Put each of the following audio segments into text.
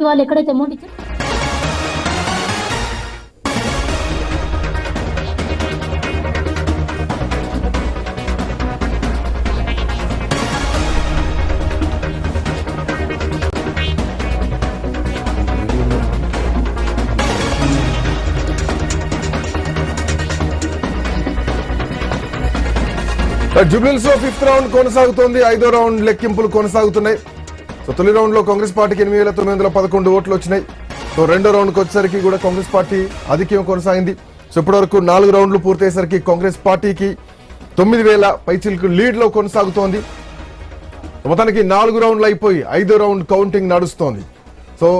వాళ్ళు ఎక్కడైతే అమౌంట్ ఇచ్చారు జూబ్లీహిల్స్ లో 5th రౌండ్ కొనసాగుతోంది. 5వ రౌండ్ లెక్కింపులు కొనసాగుతున్నాయి. సో తొలి రౌండ్ లో కాంగ్రెస్ పార్టీకి 8,911 ఓట్లు వచ్చినాయి. సో రెండో రౌండ్ కి వచ్చేసరికి కూడా కాంగ్రెస్ పార్టీ ఆధిక్యం కొనసాగింది. సో ఇప్పటివరకు 4 రౌండ్లు పూర్తయ్యేసరికి కాంగ్రెస్ పార్టీకి 9,000 పైచిలకు లీడ్ లో కొనసాగుతోంది. మొత్తానికి 4 రౌండ్లు అయిపోయి 5వ రౌండ్ కౌంటింగ్ నడుస్తోంది. సో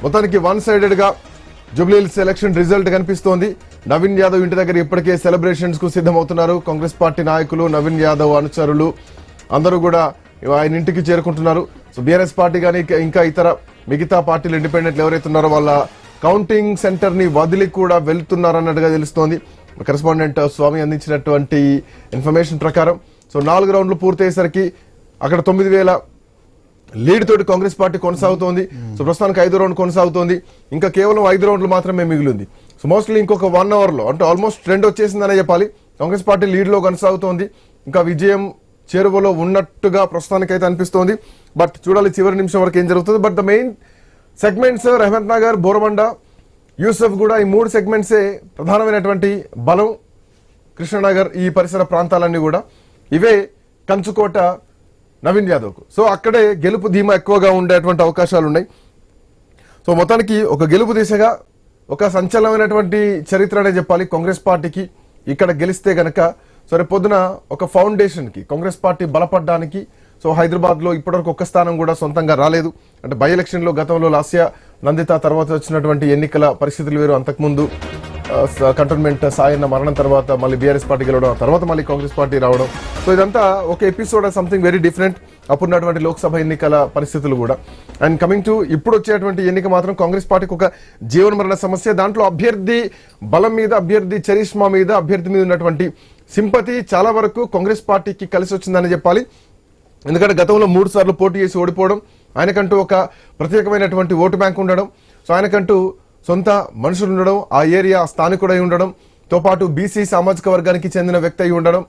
మొత్తానికి వన్ సైడెడ్ గా జూబ్లీహిల్స్ ఎలక్షన్ రిజల్ట్ కనిపిస్తోంది. నవీన్ యాదవ్ ఇంటి దగ్గర ఇప్పటికే సెలబ్రేషన్స్ కు సిద్ధమవుతున్నారు. కాంగ్రెస్ పార్టీ నాయకులు, నవీన్ యాదవ్ అనుచరులు అందరూ కూడా ఆయన ఇంటికి చేరుకుంటున్నారు. సో బీఆర్ఎస్ పార్టీ కానీ ఇంకా ఇతర మిగతా పార్టీలు ఇండిపెండెంట్లు ఎవరైతే ఉన్నారో వాళ్ళ కౌంటింగ్ సెంటర్ ని వదిలి కూడా వెళ్తున్నారన్నట్టుగా తెలుస్తోంది. కరెస్పాండెంట్ స్వామి అందించినటువంటి ఇన్ఫర్మేషన్ ప్రకారం సో 4 రౌండ్లు పూర్తయ్యేసరికి అక్కడ 9,000 లీడ్ తోటి కాంగ్రెస్ పార్టీ కొనసాగుతోంది. సో ప్రస్తుతానికి 5వ రౌండ్ కొనసాగుతోంది. ఇంకా కేవలం 5 రౌండ్లు మాత్రమే మిగిలింది. సో మోస్ట్లీ ఇంకొక 1 అవర్ లో అంటే ఆల్మోస్ట్ ట్రెండ్ వచ్చేసిందనే చెప్పాలి. కాంగ్రెస్ పార్టీ లీడ్ లో కొనసాగుతోంది. ఇంకా విజయం చేరువలో ఉన్నట్టుగా ప్రస్తుతానికైతే అనిపిస్తోంది. బట్ చూడాలి చివరి నిమిషం వరకు ఏం జరుగుతుంది. But the main segments Rahmat Nagar, Borabanda, Yousufguda ఈ 3 సెగ్మెంట్సే ప్రధానమైనటువంటి బలం. కృష్ణనగర్ ఈ పరిసర ప్రాంతాలన్నీ కూడా ఇవే కంచుకోట నవీన్ యాదవ్ కు. సో అక్కడే గెలుపు ధీమా ఎక్కువగా ఉండేటువంటి అవకాశాలు ఉన్నాయి. సో మొత్తానికి ఒక గెలుపు దిశగా ఒక సంచలనమైనటువంటి చరిత్ర అనే చెప్పాలి కాంగ్రెస్ పార్టీకి. ఇక్కడ గెలిస్తే గనక సో రేపు పొద్దున ఒక ఫౌండేషన్ కి కాంగ్రెస్ పార్టీ బలపడడానికి సో హైదరాబాద్ లో ఇప్పటివరకు ఒక్క స్థానం కూడా సొంతంగా రాలేదు. అంటే బై ఎలక్షన్ లో గతంలో లాస్య నందిత తర్వాత వచ్చినటువంటి ఎన్నికల పరిస్థితులు వేరు. అంతకుముందు కంటోన్మెంట్ సాయన్న మరణం తర్వాత మళ్ళీ బీఆర్ఎస్ పార్టీ గెలవడం, తర్వాత మళ్ళీ కాంగ్రెస్ పార్టీ రావడం. సో ఇదంతా ఒక ఎపిసోడ్ సంథింగ్ వెరీ డిఫరెంట్. అప్పుడున్నటువంటి లోక్సభ ఎన్నికల పరిస్థితులు కూడా. అండ్ కమింగ్ టు ఇప్పుడు వచ్చేటువంటి ఎన్నిక మాత్రం కాంగ్రెస్ పార్టీకి ఒక జీవన మరణ సమస్య. దాంట్లో అభ్యర్థి బలం మీద, అభ్యర్థి చరిష్మా మీద, అభ్యర్థి మీద ఉన్నటువంటి సింపతి చాలా వరకు కాంగ్రెస్ పార్టీకి కలిసి వచ్చిందని చెప్పాలి. ఎందుకంటే గతంలో 3 సార్లు పోటీ చేసి ఓడిపోవడం, ఆయనకంటూ ఒక ప్రత్యేకమైనటువంటి ఓటు బ్యాంక్ ఉండడం, సో ఆయనకంటూ సొంత మనుషులు ఉండడం, ఆ ఏరియా స్థానికుడై ఉండడం, తో పాటు బీసీ సామాజిక వర్గానికి చెందిన వ్యక్తి అయి ఉండడం,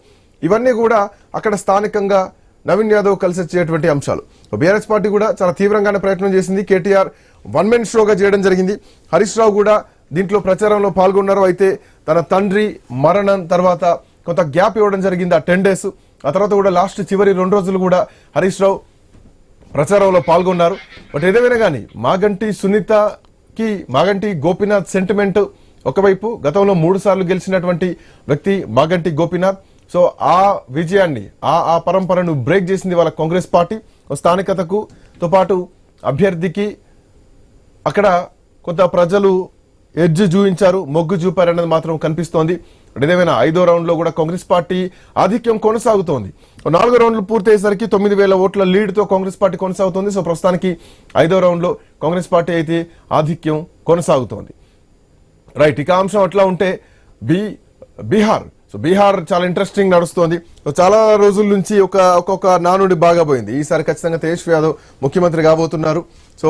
ఇవన్నీ కూడా అక్కడ స్థానికంగా నవీన్ యాదవ్ కలిసి వచ్చేటువంటి అంశాలు. బీఆర్ఎస్ పార్టీ కూడా చాలా తీవ్రంగానే ప్రయత్నం చేసింది. కేటీఆర్ 1 మెన్ షోగా చేయడం జరిగింది. హరీష్ రావు కూడా దీంట్లో ప్రచారంలో పాల్గొన్నారు. అయితే తన తండ్రి మరణం తర్వాత కొంత గ్యాప్ ఇవ్వడం జరిగింది, ఆ 10 డేస్. ఆ తర్వాత కూడా లాస్ట్ చివరి 2 రోజులు కూడా హరీష్ రావు ప్రచారంలో పాల్గొన్నారు. బట్ ఏదేమైనా కానీ మాగంటి సునీతకి మాగంటి గోపీనాథ్ సెంటిమెంట్ ఒకవైపు, గతంలో 3 సార్లు గెలిచినటువంటి వ్యక్తి మాగంటి గోపీనాథ్. సో ఆ విజయాన్ని, ఆ పరంపరను బ్రేక్ చేసింది వాళ్ళ కాంగ్రెస్ పార్టీ. స్థానికతకు తో పాటు అభ్యర్థికి అక్కడ కొంత ప్రజలు ఎడ్జ్ చూపించారు, మొగ్గు చూపారన్నది మాత్రం కనిపిస్తోంది. ఏదేమైనా 5వ రౌండ్ లో కూడా కాంగ్రెస్ పార్టీ ఆధిక్యం కొనసాగుతోంది. 4 రౌండ్లు పూర్తయ్యేసరికి 9,000 ఓట్ల లీడ్ తో కాంగ్రెస్ పార్టీ కొనసాగుతోంది. సో ప్రస్తుతానికి 5వ రౌండ్ లో కాంగ్రెస్ పార్టీ అయితే ఆధిక్యం కొనసాగుతోంది. రైట్, ఇక అంశం అట్లా ఉంటే బీహార్. సో బీహార్ చాలా ఇంట్రెస్టింగ్ నడుస్తోంది. చాలా రోజుల నుంచి ఒక్కొక్క నానుడి బాగా పోయింది. ఈసారి ఖచ్చితంగా తేజస్వి యాదవ్ ముఖ్యమంత్రి కాబోతున్నారు. సో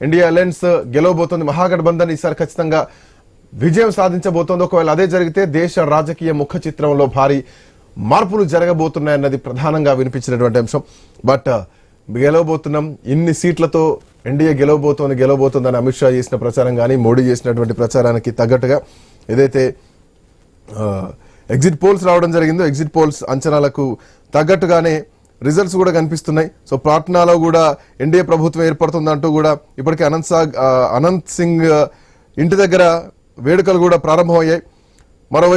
ఇండియా అలయన్స్ గెలవబోతోంది, మహాగఠబంధన్ ఈసారి ఖచ్చితంగా విజయం సాధించబోతోంది. ఒకవేళ అదే జరిగితే దేశ రాజకీయ ముఖ చిత్రంలో భారీ మార్పులు జరగబోతున్నాయన్నది ప్రధానంగా వినిపించినటువంటి అంశం. బట్ గెలవబోతున్నాం, ఇన్ని సీట్లతో ఎన్డీఏ గెలవబోతోందని అమిత్ షా చేసిన ప్రచారం కానీ, మోడీ చేసినటువంటి ప్రచారానికి తగ్గట్టుగా ఏదైతే ఎగ్జిట్ పోల్స్ రావడం జరిగిందో, ఎగ్జిట్ పోల్స్ అంచనాలకు తగ్గట్టుగానే రిజల్ట్స్ కూడా కనిపిస్తున్నాయి. సో పాట్నాలో కూడా ఎన్డీఏ ప్రభుత్వం ఏర్పడుతుందంటూ కూడా ఇప్పటికే అనంత్ సింగ్ ఇంటి దగ్గర వేడుకలు కూడా ప్రారంభమయ్యాయి. మరోవైపు